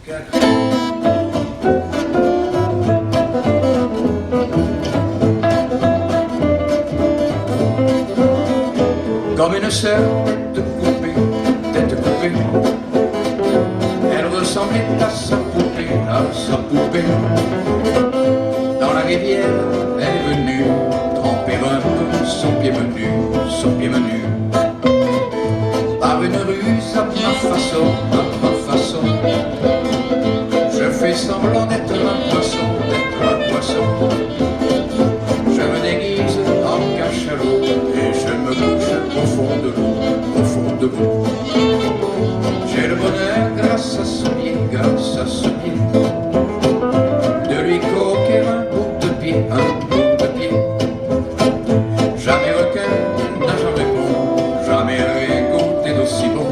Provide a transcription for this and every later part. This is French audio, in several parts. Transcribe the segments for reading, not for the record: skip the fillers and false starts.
Comme une sœur tête coupée, elle ressemblait à sa poupée. Dans la rivière, elle est venue tremper un peu son pied menu. Par une ruse à ma façon, je fais semblant d'être un poisson. Je me déguise en cachalot et je me couche au fond de l'eau. J'ai le bonheur grâce à ce pied, de lui coquer un bout de pied. Jamais requin n'a jamais rien goûté d'aussi bon.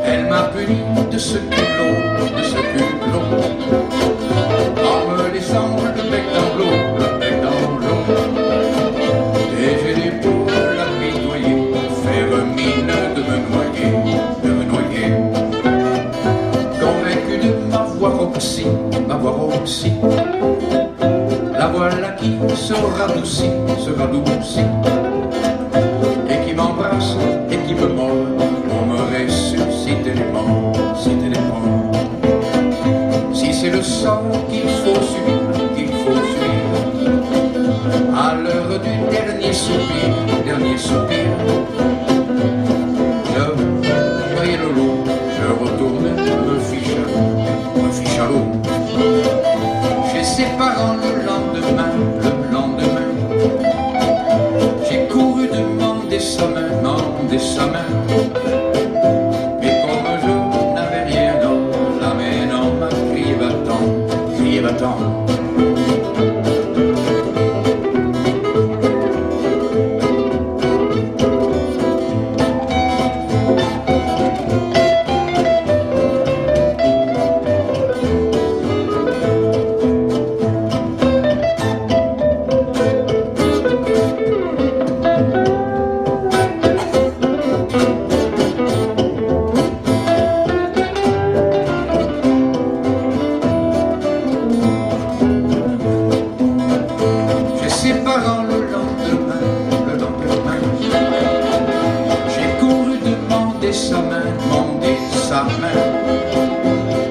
Elle m'a puni de ce culot, en me laissant le bec dans l'eau. Et j'ai dû pour l'apitoyer, faire mine de me noyer. Convaincu de m'avoir oxy, la voilà qui se radoucit, et qui m'embrasse et qui me molle pour me ressusciter les morts. Si c'est le sang qu'il faut suivre, à l'heure du dernier soupir, je voyais le lot, je retourne me fiche à l'eau. Chez ses parents le lendemain, j'ai couru demander sa main. Mais comme je n'avais rien dans la main, on m'a crié va-t'en. Ses parents le lendemain, j'ai couru demander sa main,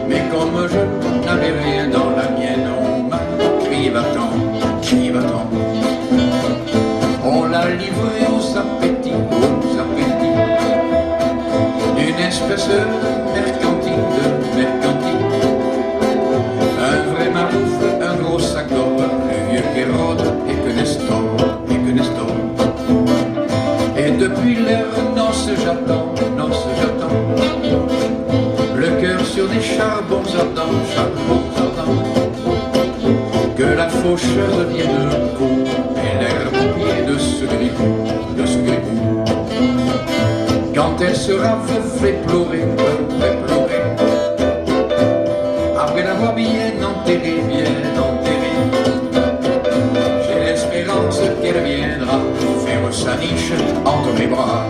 mais comme je n'avais rien dans la mienne, on m'a crié va-t'en. On l'a livré aux appétits, d'une espèce de mercantile, un vrai marouf, un gros sac d'or, plus vieux qu'Hérode et que Nestor. Et depuis leur noce j'attends, le cœur sur des charbons ardents, que la faucheuse vienne couper l'herbe au pied de ce gribou. Quand elle sera fait pleurer, après l'avoir bien enterré, j'ai l'espérance qu'elle viendra faire sa niche entre mes bras.